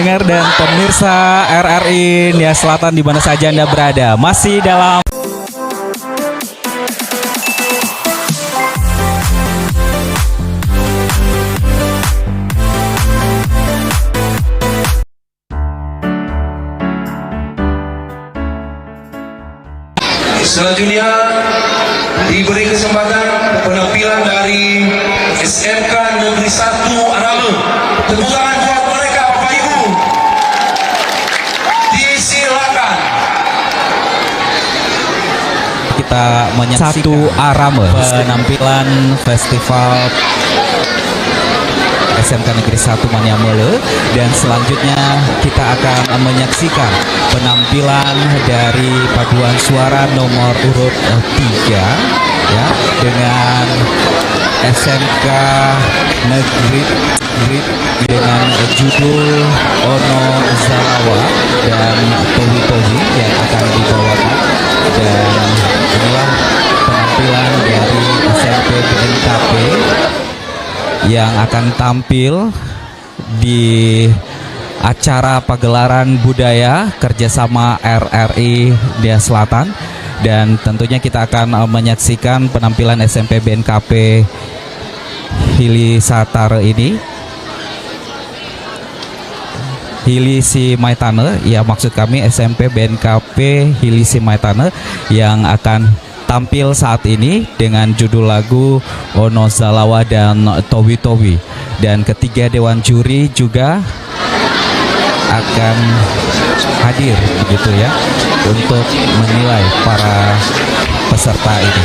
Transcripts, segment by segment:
pendengar dan pemirsa RRI Nia Selatan di mana saja Anda berada. Masih dalam selanjutnya diberi kesempatan penampilan dari SMK Negeri 1 Arame. Tepuk tangan buat mereka Bapak Ibu. Disilakan. kita menyaksikan satu Arame penampilan festival SMK Negeri 1 Maniamele, dan selanjutnya kita akan menyaksikan penampilan dari paduan suara nomor urut 3 ya, dengan SMK Negeri dengan judul Ono Zalawa dan Towi Towi yang akan dibawakan, dan inilah penampilan dari SMP BNKP yang akan tampil di acara pagelaran budaya kerjasama RRI Nia Selatan. Dan tentunya kita akan menyaksikan penampilan SMP BNKP Hili Satare ini, Hili Si Maitane, ya maksud kami SMP BNKP Hili Si Maitane yang akan tampil saat ini dengan judul lagu Ono Zalawa dan Towi Towi. Dan ketiga dewan juri juga akan hadir begitu ya untuk menilai para peserta ini.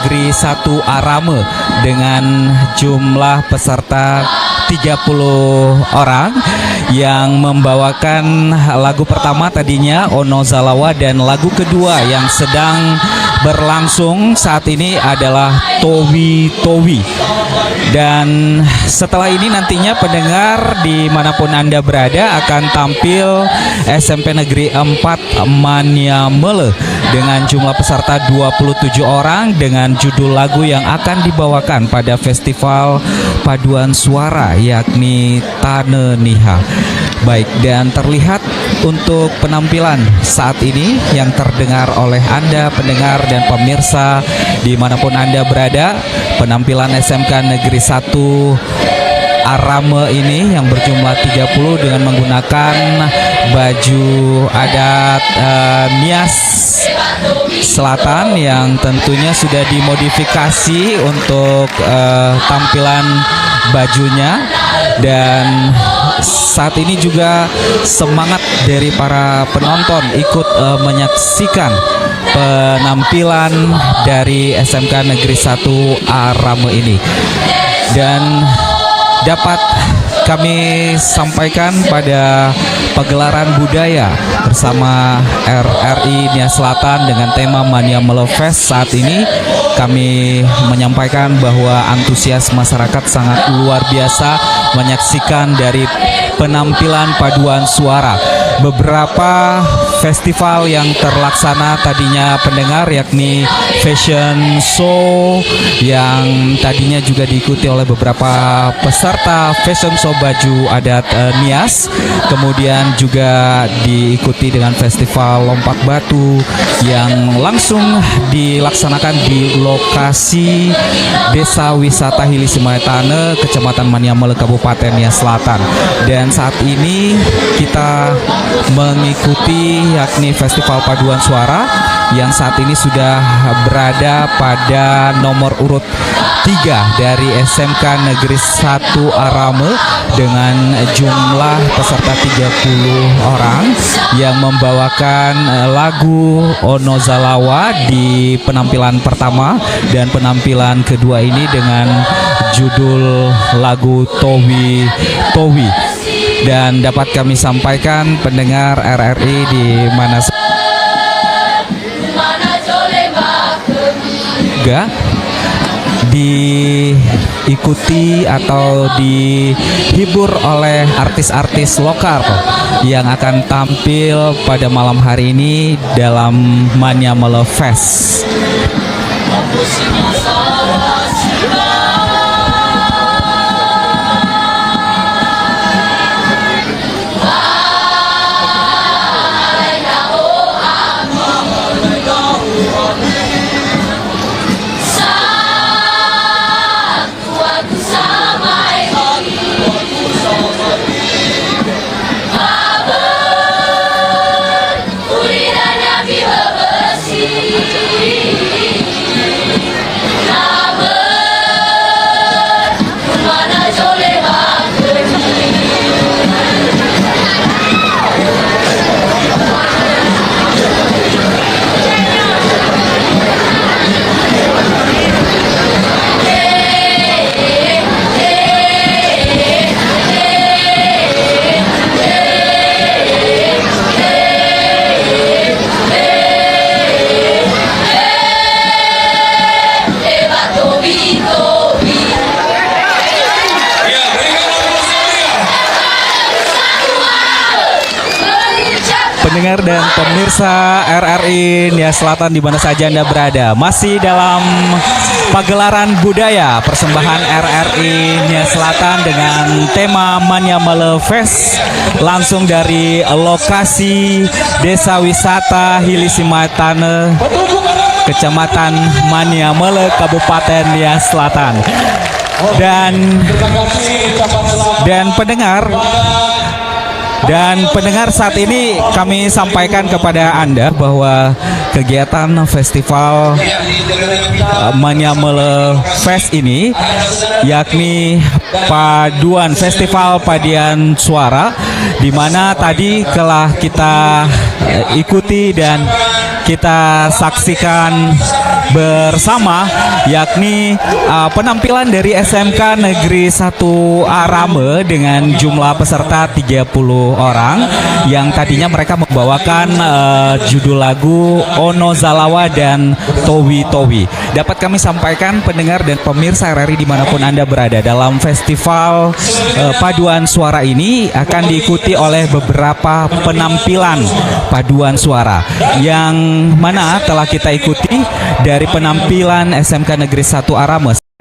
Negeri 1 Arame dengan jumlah peserta 30 orang yang membawakan lagu pertama tadinya Ono Zalawa, dan lagu kedua yang sedang berlangsung saat ini adalah Towi Towi. Dan setelah ini nantinya pendengar dimanapun Anda berada akan tampil SMP Negeri 4 Maniamele dengan jumlah peserta 27 orang dengan judul lagu yang akan dibawakan pada festival paduan suara yakni Tane Niha. Baik, dan terlihat untuk penampilan saat ini yang terdengar oleh Anda pendengar dan pemirsa dimanapun Anda berada, penampilan SMK Negeri 1 Arame ini yang berjumlah 30 dengan menggunakan baju adat Nias Selatan yang tentunya sudah dimodifikasi untuk tampilan bajunya. Dan saat ini juga semangat dari para penonton ikut menyaksikan penampilan dari SMK Negeri 1 Arame ini. Dan dapat kami sampaikan pada pagelaran budaya bersama RRI Nia Selatan dengan tema Maniamele Fest saat ini, kami menyampaikan bahwa antusias masyarakat sangat luar biasa menyaksikan dari penampilan paduan suara. Beberapa festival yang terlaksana tadinya pendengar yakni fashion show yang tadinya juga diikuti oleh beberapa peserta fashion show baju adat Nias, kemudian juga diikuti dengan festival lompat batu yang langsung dilaksanakan di lokasi Desa Wisata Hilisi Maitane, Kecamatan Maniamele, Kabupaten Nia Selatan. Dan saat ini kita mengikuti yakni festival paduan suara yang saat ini sudah berada pada nomor urut 3 dari SMK Negeri 1 Arame dengan jumlah peserta 30 orang yang membawakan lagu Ono Zalawa di penampilan pertama, dan penampilan kedua ini dengan judul lagu Towi Towi. Dan dapat kami sampaikan pendengar RRI di mana juga diikuti atau dihibur oleh artis-artis lokal yang akan tampil pada malam hari ini dalam Maniamele Fest. Pendengar dan pemirsa RRI Nia Selatan di mana saja Anda berada, masih dalam pagelaran budaya persembahan RRI Nia Selatan dengan tema Maniamele Fest langsung dari lokasi Desa Wisata Hilisi Maitane, Kecamatan Maniamele, Kabupaten Nia Selatan. Dan pendengar saat ini kami sampaikan kepada Anda bahwa kegiatan festival Maniamele Fest ini yakni paduan festival paduan suara, di mana tadi telah kita ikuti dan kita saksikan bersama, yakni penampilan dari SMK Negeri 1 Arame dengan jumlah peserta 30 orang yang tadinya mereka membawakan judul lagu Ono Zalawa dan Towi Towi. Dapat kami sampaikan pendengar dan pemirsa RRI dimanapun Anda berada, dalam festival paduan suara ini akan diikuti oleh beberapa penampilan paduan suara yang mana telah kita ikuti dari penampilan SMK Negeri 1 Arame.